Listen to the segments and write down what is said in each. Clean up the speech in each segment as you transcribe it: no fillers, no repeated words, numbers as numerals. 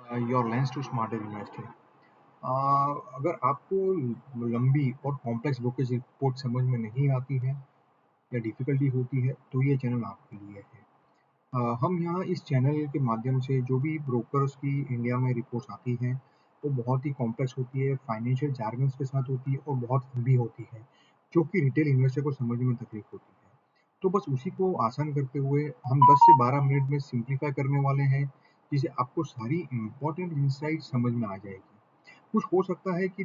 Your lens to smarter investing. अगर आपको लंबी और कॉम्प्लेक्स ब्रोकरेज रिपोर्ट समझ में नहीं आती है या डिफ़िकल्टी होती है, तो ये चैनल आपके लिए है। हम यहाँ इस चैनल के माध्यम से जो भी ब्रोकर्स की इंडिया में रिपोर्ट्स आती हैं, वो बहुत ही कॉम्प्लेक्स होती है, फाइनेंशियल जार्गन्स के साथ होती है और बहुत लंबी होती है, जो कि रिटेल इन्वेस्टर को समझने में तकलीफ होती है। तो बस उसी को आसान करते हुए हम 10 से 12 मिनट में सिंप्लीफाई करने वाले हैं, जिससे आपको सारी इम्पोर्टेंट इनसाइट समझ में आ जाएगी। कुछ हो सकता है कि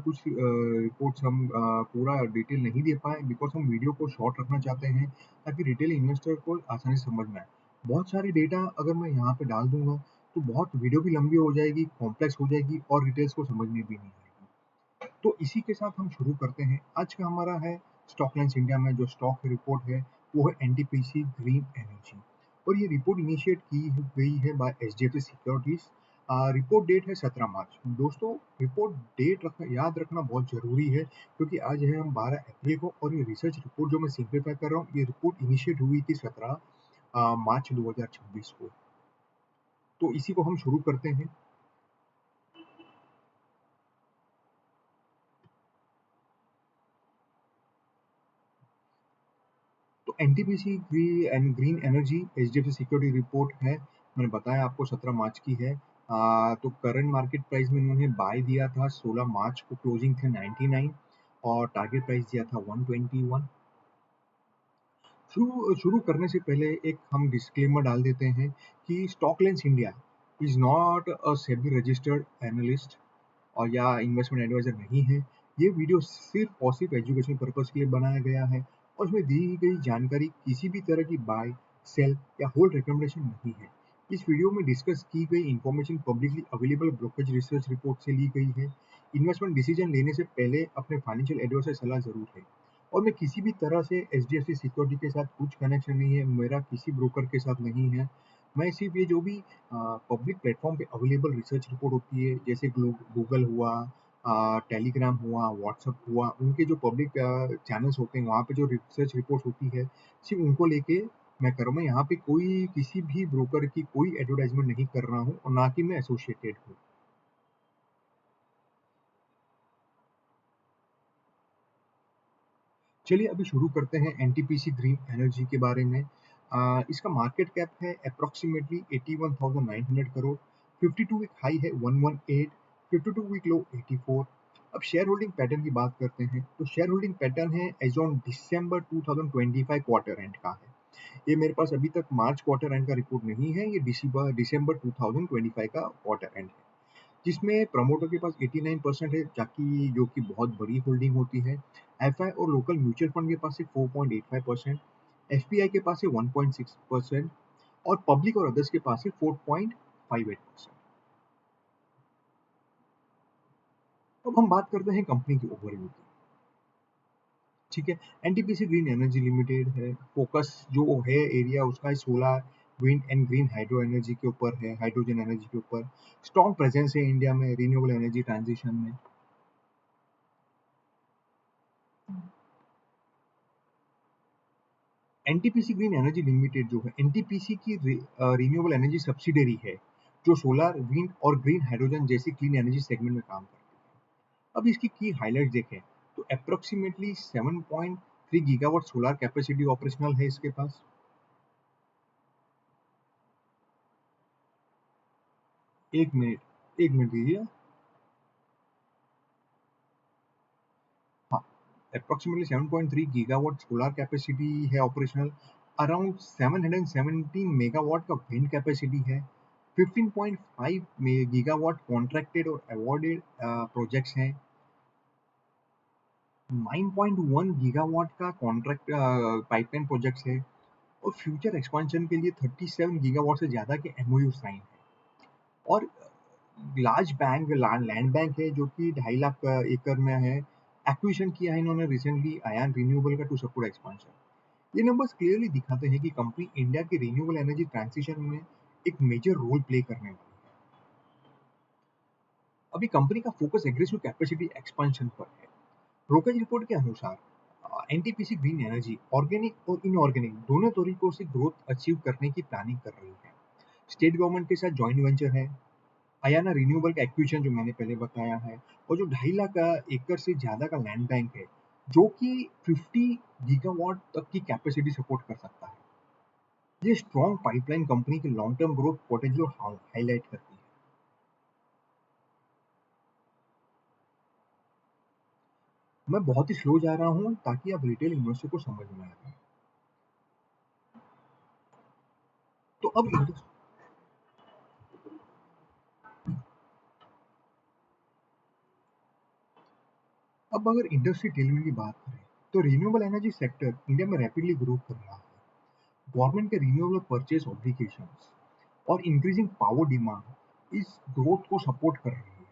कुछ रिपोर्ट्स हम पूरा डिटेल नहीं दे पाएँ बिकॉज़ हम वीडियो को शॉर्ट रखना चाहते हैं, ताकि रिटेल इन्वेस्टर को आसानी से समझ में आए। बहुत सारी डेटा अगर मैं यहाँ पे डाल दूँगा, तो बहुत वीडियो भी लंबी हो जाएगी, कॉम्प्लेक्स हो जाएगी और डिटेल्स को समझ में भी नहीं आएगी। तो इसी के साथ हम शुरू करते हैं। आज का हमारा है स्टॉक लाइन्स इंडिया में जो स्टॉक रिपोर्ट है, वो है एनटीपीसी ग्रीन एनर्जी और ये रिपोर्ट इनिशिएट की गई है by HDFC securities. Report date है 17 मार्च। दोस्तों, रिपोर्ट डेट याद रखना बहुत ज़रूरी है क्योंकि आज है हम 12 अप्रैल को और ये रिसर्च रिपोर्ट जो मैं सिंप्लीफाई कर रहा हूँ, ये रिपोर्ट इनिशिएट हुई थी 17 मार्च 2026 को। तो इसी को हम शुरू करते हैं। तो NTPC green energy HDFC security report है। मैंने बताया आपको 17 मार्च की है। तो करंट मार्केट प्राइस में इन्होंने बाय दिया था 16 मार्च को, क्लोजिंग थे 99 और टारगेट प्राइस दिया था 121। शुरू शुरू करने से पहले एक हम डिस्क्लेमर डाल देते हैं कि stock lines India is not a SEBI registered analyst और या इन्वेस्टमेंट एडवाइजर नहीं है। ये वीडियो सिर्फ और सिर्फ एजुकेशन पर्पस के लिए बनाया गया है और इसमें दी गई जानकारी किसी भी तरह की बाय, सेल या होल्ड रिकमेंडेशन नहीं है। इस वीडियो में डिस्कस की गई information publicly available brokerage research report से ली गई है। इन्वेस्टमेंट डिसीजन लेने से पहले अपने फाइनेंशियल एडवाइजर से सलाह जरूर है। और मैं किसी भी तरह से एचडीएफसी सिक्योरिटी के साथ कुछ कनेक्शन नहीं है, मेरा किसी ब्रोकर के साथ नहीं है। मैं सिर्फ ये जो भी पब्लिक प्लेटफॉर्म पे अवेलेबल रिसर्च रिपोर्ट होती है, जैसे गूगल हुआ, टेलीग्राम हुआ, व्हाट्सएप हुआ, उनके जो पब्लिक चैनल्स होते हैं, वहाँ पे जो रिसर्च रिपोर्ट होती है, सिर्फ उनको लेके मैं कर रहा हूँ। मैं यहाँ पे कोई किसी भी ब्रोकर की कोई एडवर्टाइजमेंट नहीं कर रहा हूँ और ना कि मैं एसोसिएटेड हूँ। चलिए अभी शुरू करते हैं एनटीपीसी ग्रीन एनर्जी के बारे में। इसका मार्केट कैप है अप्रॉक्सीमेटली 81,900 करोड़। 52 वीक हाई है 118, 52 वीक लो 84। अब शेयर होल्डिंग पैटर्न की बात करते हैं तो शेयर होल्डिंग पैटर्न है as on December 2025 quarter end का है। ये मेरे पास अभी तक मार्च क्वार्टर एंड का रिपोर्ट नहीं है, ये दिसंबर दिसंबर 2025 का क्वार्टर एंड है, जिसमें प्रमोटर के पास 89% है, जाकि जो कि बहुत बड़ी होल्डिंग होती है। एफआई और लोकल म्यूचुअल फंड के पास है 4.85%, एफपीआई के पास है 1.6% और पब्लिक और अदर्स के पास है 4.58%। अब हम बात करते हैं कंपनी की ओवरव्यू की। ठीक है, एनटीपीसी ग्रीन एनर्जी लिमिटेड है, फोकस जो है एरिया उसका है solar, wind and green hydro energy के ऊपर है, हाइड्रोजन एनर्जी के ऊपर। स्ट्रॉन्ग प्रेजेंस है इंडिया में रिन्यूएबल एनर्जी ट्रांजिशन में। एनटीपीसी ग्रीन एनर्जी लिमिटेड जो है एनटीपीसी की रिन्यूएबल एनर्जी सब्सिडरी है, जो सोलर, विंड और ग्रीन हाइड्रोजन जैसी क्लीन एनर्जी सेगमेंट में काम करती है। अब इसकी की हाइलाइट देखें तो approximately 7.3 gigawatt solar capacity operational है इसके पास। एक मिनट दीजिए। हाँ, अप्रोक्सीमेटली 7.3 गीगावाट सोलर कैपेसिटी है ऑपरेशनल। अराउंड 717 मेगावाट का विंड कैपेसिटी है। 15.5 गीगावाट कॉन्ट्रैक्टेड और अवॉर्डेड प्रोजेक्ट्स हैं। 9.1 गीगावाट का कॉन्ट्रैक्ट पाइपलाइन प्रोजेक्ट्स है और फ्यूचर एक्सपेंशन के लिए 37 गीगावाट से ज़्यादा के एमओयू साइन है। और लार्ज बैंक लैंड बैंक है जो कि 2.5 लाख एकड़ में है। एक्विजिशन किया है इन्होंने रिसेंटली आयन रिन्यूएबल का टू सपोर्ट एक्सपेंशन। ये नंबर्स क्लियरली दिखाते हैं कि कंपनी इंडिया के रिन्यूएबल एनर्जी ट्रांजिशन में एक मेजर रोल प्ले करने वाली है। अभी कंपनी का फोकस एग्रेसिव कैपेसिटी एक्सपेंशन पर है। ब्रोकरेज रिपोर्ट के अनुसार एनटीपीसी ग्रीन एनर्जी ऑर्गेनिक और इनऑर्गेनिक दोनों तरीकों से ग्रोथ अचीव करने की प्लानिंग कर रही है। स्टेट गवर्नमेंट के साथ जॉइंट वेंचर है, अयाना रिन्यूएबल का एक्विजिशन जो मैंने पहले बताया है, और जो 2.5 लाख का एकड़ से ज़्यादा का लैंड बैंक है, जो कि 50 गीगावाट तक की कैपेसिटी सपोर्ट कर सकता है। ये स्ट्रॉन्ग पाइपलाइन कंपनी के long term growth potential highlight करती है। मैं बहुत ही स्लो जा रहा हूँ ताकि आप रिटेल इन्वेस्टर को समझ में आ जाए। तो अब अगर इंडस्ट्री टेलमेंट की बात करें, तो रिन्यूएबल एनर्जी सेक्टर इंडिया में रैपिडली ग्रो कर रहा है। गवर्नमेंट के रिन्यूएबल परचेज ऑब्लिगेशंस और इंक्रीजिंग पावर डिमांड इस ग्रोथ को सपोर्ट कर रही है।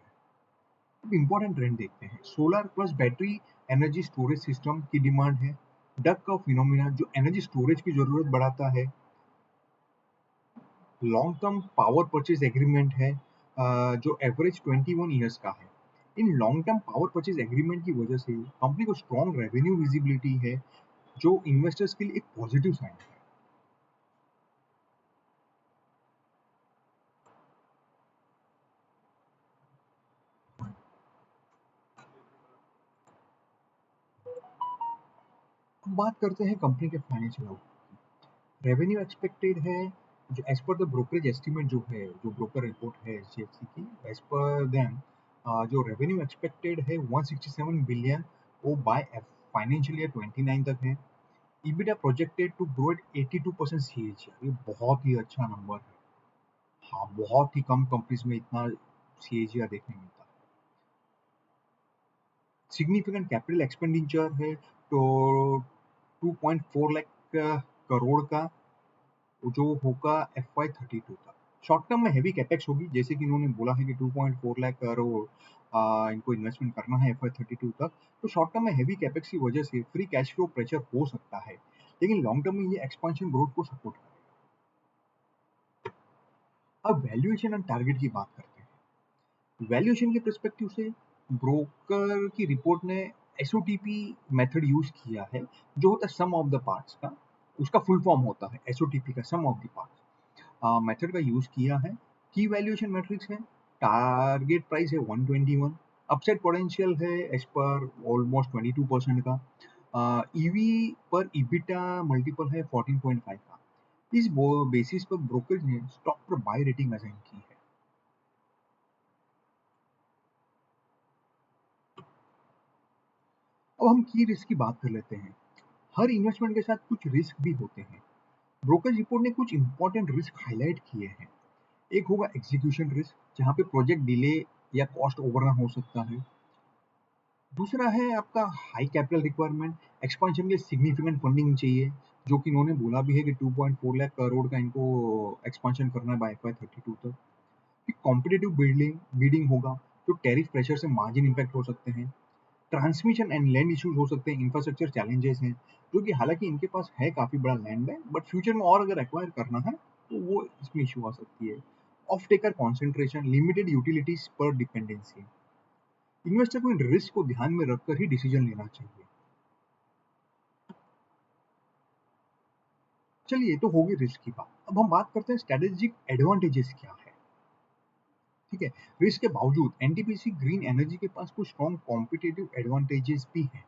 अब इंपॉर्टेंट ट्रेंड देखते हैं, solar plus battery energy storage system की डिमांड है। डक का फिनोमिना जो एनर्जी स्टोरेज की जरूरत बढ़ाता है। Long term power purchase agreement है, जो एवरेज 21 ईयर्स का है। In long term power purchase agreement की वजह से कंपनी को स्ट्रॉन्ग रेवेन्यू विजिबिलिटी है, जो इन्वेस्टर्स के लिए एक पॉजिटिव साइन है। अब बात करते हैं कंपनी के फाइनेंशियल आउटलुक। रेवेन्यू एक्सपेक्टेड है, जो as per the brokerage estimate जो है, जो ब्रोकर रिपोर्ट है एचडीएफसी की, एज पर देम जो रेवेन्यू एक्सपेक्टेड है 167 बिलियन, वो बाय फाइनेंशियल ईयर 29 तक है। EBITDA projected to grow at 82% CAGR, ये बहुत ही अच्छा नंबर है। हाँ, बहुत ही कम कंपनीज में इतना CAGR देखने मिलता है। सिग्निफिकेंट कैपिटल एक्सपेंडिचर है, तो 2.4 लाख करोड़ का, जो होगा FY 32 तक। शॉर्ट टर्म में हैवी कैपेक्स होगी, जैसे कि इन्होंने बोला है कि 2.4 लाख करोड़ इनको इन्वेस्टमेंट करना है FY 32 तक। तो शॉर्ट टर्म में हैवी कैपेक्स की वजह से फ्री कैश फ्लो प्रेशर हो सकता है, लेकिन लॉन्ग टर्म में ये एक्सपांशन ग्रोथ को सपोर्ट करेगा। अब वैल्यूएशन एंड टारगेट की बात करते हैं। वैल्यूएशन के पर्सपेक्टिव से ब्रोकर की रिपोर्ट ने एसओटीपी मेथड यूज किया है, जो होता है सम ऑफ द पार्ट्स का। उसका फुल फॉर्म होता है एसओटीपी का, सम ऑफ द पार्ट्स मेथड का यूज किया है। की वैल्यूएशन मैट्रिक्स है, टारगेट प्राइस है 121, अपसाइड पोटेंशियल है एज पर ऑलमोस्ट 22% का, ईवी पर इबिटा मल्टीपल है 14.5 का। इस बेसिस पर ब्रोकर ने स्टॉक पर बाय रेटिंग असाइन की है। अब हम की रिस्क की बात कर लेते हैं। हर इन्वेस्टमेंट के साथ कुछ रिस्क भी होते हैं। ब्रोकर रिपोर्ट ने कुछ इंपॉर्टेंट रिस्क हाईलाइट किए हैं। एक होगा एग्जीक्यूशन रिस्क, जहाँ पे प्रोजेक्ट डिले या कॉस्ट ओवररन हो सकता है। दूसरा है आपका हाई कैपिटल रिक्वायरमेंट, एक्सपेंशन के सिग्निफिकेंट फंडिंग चाहिए, जो कि इन्होंने बोला भी है कि 2.4 लाख करोड़ का इनको एक्सपेंशन करना है बाय FY 32 तक। फिर कॉम्पिटिटिव बिडिंग होगा, तो टैरिफ प्रेशर से मार्जिन इम्पैक्ट हो सकते हैं। ट्रांसमिशन एंड लैंड इश्यूज हो सकते हैं, इंफ्रास्ट्रक्चर चैलेंजेस हैं, जो कि हालांकि इनके पास है काफी बड़ा लैंड है, बट फ्यूचर में और अगर एक्वायर करना है तो वो इसमें इशू आ सकती है। Of taker concentration, limited utilities पर डिपेंडेंसी। इन्वेस्टर को इन रिस्क को ध्यान में रखकर ही डिसीजन लेना चाहिए। चलिए, तो होगी रिस्क की बात। अब हम बात करते हैं स्ट्रेटेजिक एडवांटेजेस क्या है। ठीक है, रिस्क के बावजूद एनटीपीसी ग्रीन एनर्जी के पास कुछ स्ट्रॉन्ग कॉम्पिटेटिव एडवांटेजेस भी हैं।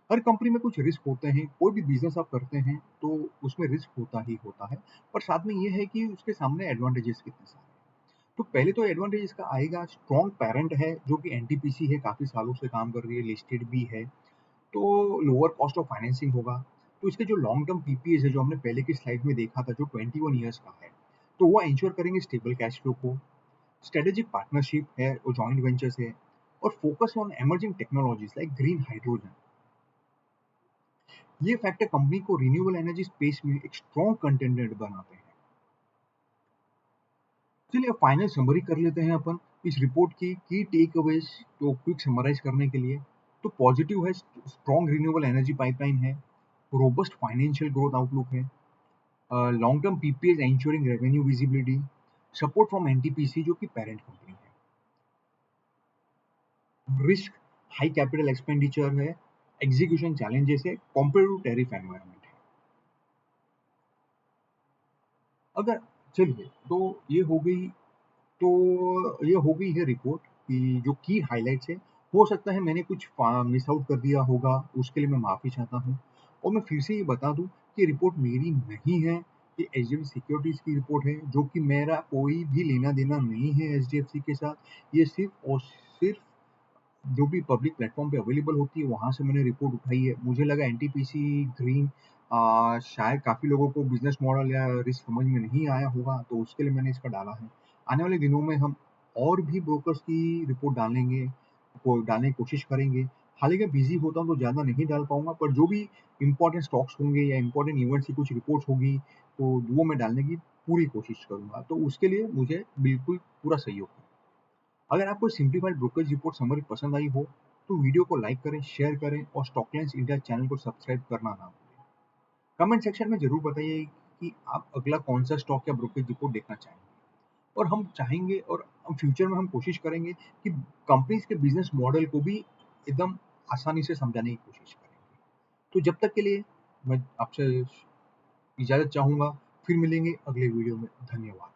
हर कंपनी में कुछ रिस्क होते हैं, कोई भी बिजनेस आप करते हैं तो उसमें रिस्क होता ही होता है, पर साथ में ये है कि उसके सामने एडवांटेजेस कितने सारे हैं। तो पहले तो एडवांटेज इसका आएगा, स्ट्रॉन्ग पेरेंट है, जो कि एनटीपीसी है, काफी सालों से काम कर रही है, लिस्टेड भी है, तो लोअर कॉस्ट ऑफ फाइनेंसिंग होगा। तो इसके जो लॉन्ग टर्म पीपीएस है, जो हमने पहले की स्लाइड में देखा था, जो 21 ईयर्स का है, तो वो इंश्योर करेंगे स्टेबल कैश फ्लो को। स्ट्रेटेजिक पार्टनरशिप है और जॉइंट वेंचर्स है, और focus on emerging technologies like green hydrogen. ये फैक्टर कंपनी को रिन्यूएबल एनर्जी स्पेस में एक स्ट्रॉन्ग कंटेंडर बनाते हैं। चलिए, अब फाइनल समरी कर लेते हैं अपन इस रिपोर्ट की टेक अवेज, तो क्विक समराइज करने के लिए। तो पॉजिटिव है, स्ट्रॉन्ग रिन्यूएबल एनर्जी पाइपलाइन है, रोबस्ट फाइनेंशियल ग्रोथ आउटलुक है, long term PPS ensuring revenue visibility, support from NTPC जो कि पेरेंट कंपनी है। रिस्क, हाई कैपिटल एक्सपेंडिचर है, एग्जीक्यूशन चैलेंजेस है, कॉम्पिटिटिव टैरिफ एनवायरनमेंट है। अगर चलिए, तो ये हो गई तो ये हो गई है रिपोर्ट कि जो की हाइलाइट्स है, हो सकता है मैंने कुछ मिस आउट कर दिया होगा, उसके लिए मैं माफ़ी चाहता हूँ। और मैं फिर से ये बता दूँ कि रिपोर्ट मेरी नहीं है, ये एचडीएफसी सिक्योरिटीज़ की रिपोर्ट है, जो कि मेरा कोई भी लेना-देना नहीं है एचडीएफसी के साथ। ये सिर्फ़ और सिर्फ़ जो भी पब्लिक प्लेटफ़ॉर्म पे अवेलेबल होती है, वहाँ से मैंने रिपोर्ट उठाई है। मुझे लगा एनटीपीसी ग्रीन शायद काफ़ी लोगों को बिज़नेस मॉडल या रिस्क समझ में नहीं आया होगा, तो उसके लिए मैंने इसका डाला है। आने वाले दिनों में हम और भी ब्रोकर्स की रिपोर्ट डालने की कोशिश करेंगे। हालाँकि बिज़ी होता हूँ तो ज़्यादा नहीं डाल पाऊँगा, पर जो भी इम्पोर्टेंट स्टॉक्स होंगे या इम्पोर्टेंट इवेंट्स की कुछ रिपोर्ट्स होगी, तो वो मैं डालने की पूरी कोशिश करूँगा। तो उसके लिए मुझे बिल्कुल पूरा सहयोग करें। अगर आपको सिंप्लीफाइड ब्रोकरेज रिपोर्ट समरी पसंद आई हो, तो वीडियो को लाइक करें, शेयर करें और स्टॉकलाइन्स इंडिया चैनल को सब्सक्राइब करना ना भूलें। कमेंट सेक्शन में ज़रूर बताइए कि आप अगला कौन-सा स्टॉक या ब्रोकरेज रिपोर्ट देखना चाहेंगे। और हम चाहेंगे और हम फ्यूचर में हम कोशिश करेंगे कि कंपनीज़ के बिज़नेस मॉडल को भी एकदम आसानी से समझाने की कोशिश करेंगे। तो जब तक के लिए मैं आपसे इजाज़त चाहूँगा, फिर मिलेंगे अगले वीडियो में। धन्यवाद।